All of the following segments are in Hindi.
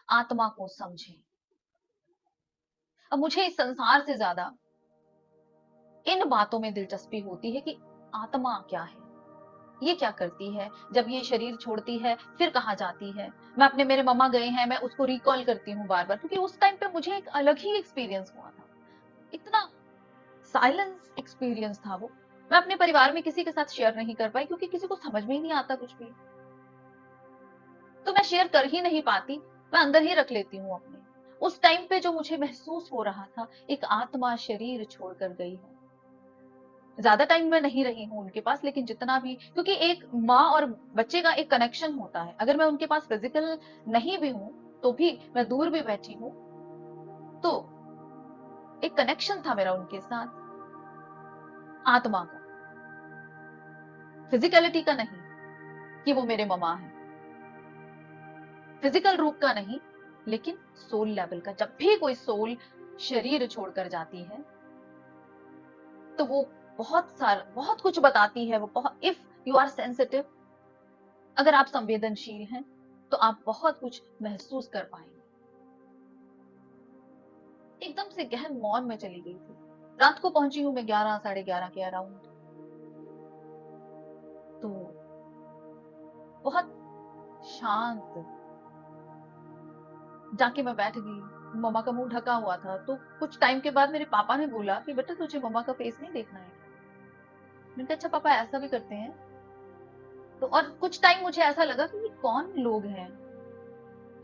आत्मा को समझें। अब मुझे इस संसार से ज्यादा इन बातों में दिलचस्पी होती है कि आत्मा क्या है, ये क्या करती है, जब ये शरीर छोड़ती है फिर कहाँ जाती है। मैं अपने, मेरे मम्मा गए हैं, मैं उसको रिकॉल करती हूँ बार बार, क्योंकि उस टाइम पे मुझे एक अलग ही एक्सपीरियंस हुआ था। इतना साइलेंस एक्सपीरियंस था वो। मैं अपने परिवार में किसी के साथ शेयर नहीं कर पाई, क्योंकि किसी को समझ में ही नहीं आता कुछ भी, तो मैं शेयर कर ही नहीं पाती, मैं अंदर ही रख लेती हूँ अपने। उस टाइम पे जो मुझे महसूस हो रहा था, एक आत्मा शरीर छोड़कर गई है। ज्यादा टाइम मैं नहीं रही हूँ उनके पास, लेकिन जितना भी, क्योंकि एक माँ और बच्चे का एक कनेक्शन होता है, अगर मैं उनके पास फिजिकल नहीं भी हूँ तो भी, मैं दूर भी बैठी हूँ तो एक कनेक्शन था मेरा उनके साथ, आत्मा का, फिजिकलिटी का नहीं कि वो मेरे ममा है, फिजिकल रूप का नहीं, लेकिन सोल लेवल का। जब भी कोई सोल शरीर छोड़कर जाती है तो वो बहुत कुछ बताती है। वो बहुत, इफ यू आर सेंसिटिव, अगर आप संवेदनशील हैं तो आप बहुत कुछ महसूस कर पाएंगे। एकदम से गहन मौन में चली गई थी। रात को पहुंची हूं मैं 11 साढ़े 11 के अराउंड। तो बहुत शांत जाके मैं बैठ गई। मम्मा का मुंह ढका हुआ था, तो कुछ टाइम के बाद मेरे पापा ने बोला कि बेटा तुझे मम्मा का फेस नहीं देखना है क्या? मैंने कहा अच्छा पापा, ऐसा भी करते हैं? तो और कुछ टाइम मुझे ऐसा लगा कि ये कौन लोग हैं।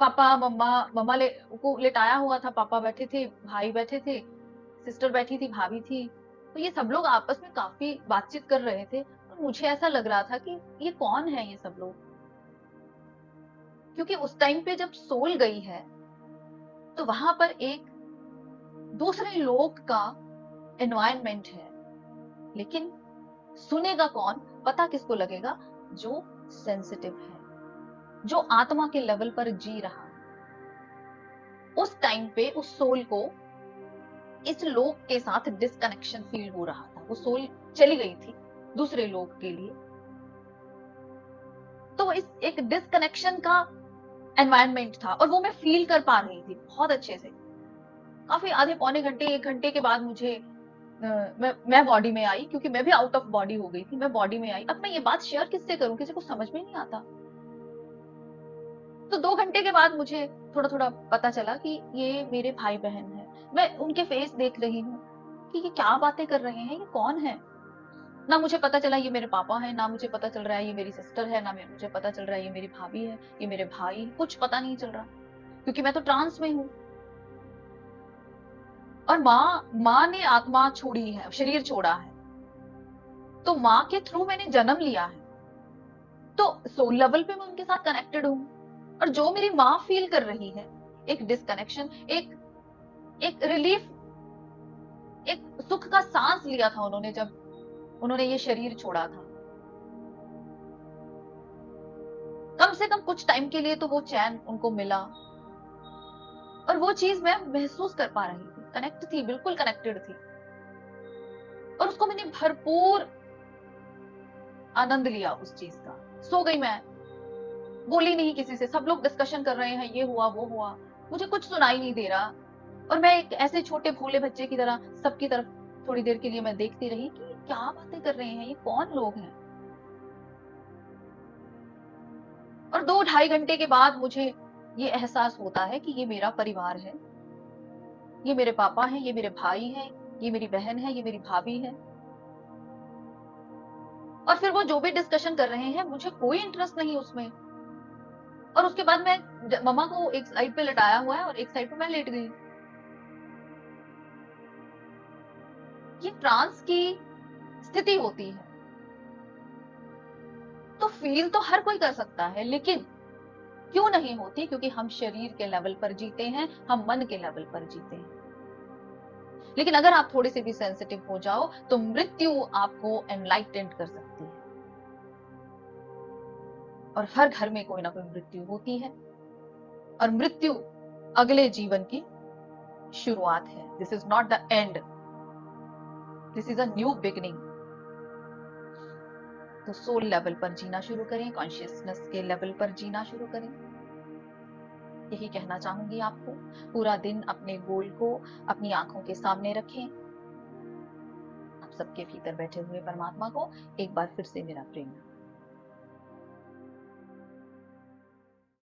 पापा मम्मा, मम्मा को लेटाया हुआ था, पापा बैठे थे, भाई बैठे थे, सिस्टर बैठी थी, भाभी थी, तो ये सब लोग आपस में काफी बातचीत कर रहे थे। और मुझे ऐसा लग रहा था कि ये कौन है ये सब लोग, क्योंकि उस टाइम पे जब सोल गई है तो वहां पर एक दूसरे लोक का एनवायरनमेंट है, लेकिन सुनेगा कौन, पता किसको लगेगा? जो सेंसिटिव है, जो आत्मा के लेवल पर जी रहा है। उस टाइम पे उस सोल को इस लोक के साथ डिस्कनेक्शन फील हो रहा था। वो सोल चली गई थी दूसरे लोक के लिए, तो इस एक डिस्कनेक्शन का एनवायरनमेंट था, और वो मैं फील कर पा रही थी बहुत अच्छे से। काफी आधे पौने घंटे, 1 घंटे के बाद मुझे मैं बॉडी में आई, क्योंकि मैं भी आउट ऑफ बॉडी हो गई थी। मैं बॉडी में आई। अब मैं ये बात शेयर किससे करूं, किसी को समझ में नहीं आता। तो 2 घंटे के बाद मुझे थोड़ा थोड़ा पता चला कि ये मेरे भाई बहन है। मैं उनके फेस देख रही हूँ कि ये क्या बातें कर रहे हैं, ये कौन है। ना मुझे पता चला ये मेरे पापा है, ना मुझे पता चल रहा है ये मेरी सिस्टर है, ना मुझे पता चल रहा है ये मेरी भाभी है, ये मेरे भाई, कुछ पता नहीं चल रहा, क्योंकि मैं तो ट्रांस में हूँ। और माँ ने आत्मा छोड़ी है, शरीर छोड़ा है, तो माँ के थ्रू मैंने जन्म लिया है, तो सोल लेवल पे मैं उनके साथ कनेक्टेड हूँ। और जो मेरी माँ फील कर रही है, एक डिस्कनेक्शन, एक एक रिलीफ, एक सुख का सांस लिया था उन्होंने जब उन्होंने ये शरीर छोड़ा था। कम से कम कुछ टाइम के लिए तो वो चैन उनको मिला, और वो चीज मैं महसूस कर पा रही थी, कनेक्ट थी, बिल्कुल कनेक्टेड थी। और उसको मैंने भरपूर आनंद लिया उस चीज का। सो गई मैं, बोली नहीं किसी से। सब लोग डिस्कशन कर रहे हैं, ये हुआ वो हुआ, मुझे कुछ सुनाई नहीं दे रहा। और मैं एक ऐसे छोटे भोले बच्चे की तरह सबकी तरफ थोड़ी देर के लिए मैं देखती रही कि क्या बातें कर रहे हैं, ये कौन लोग हैं। और 2 ढाई घंटे के बाद मुझे ये एहसास होता है कि ये मेरा परिवार है, ये मेरे पापा हैं, ये मेरे भाई हैं, ये मेरी बहन है, ये मेरी भाभी है। और फिर वो जो भी डिस्कशन कर रहे हैं, मुझे कोई इंटरेस्ट नहीं उसमें। और उसके बाद मैं, मम्मा को एक साइड पे लटाया हुआ है और एक साइड पे मैं लेट गई। ये ट्रांस की स्थिति होती है, तो फील तो हर कोई कर सकता है, लेकिन क्यों नहीं होती? क्योंकि हम शरीर के लेवल पर जीते हैं, हम मन के लेवल पर जीते हैं। लेकिन अगर आप थोड़े से भी सेंसिटिव हो जाओ तो मृत्यु आपको एनलाइटेंड कर सकती है। और हर घर में कोई ना कोई मृत्यु होती है, और मृत्यु अगले जीवन की शुरुआत है। This is not the end, this is a new beginning. तो सोल लेवल पर जीना शुरू करें, कॉन्शियसनेस के लेवल पर जीना शुरू करें। यही कहना चाहूंगी आपको। पूरा दिन अपने गोल को अपनी आंखों के सामने रखें। आप सबके भीतर बैठे हुए परमात्मा को एक बार फिर से मेरा प्रेम।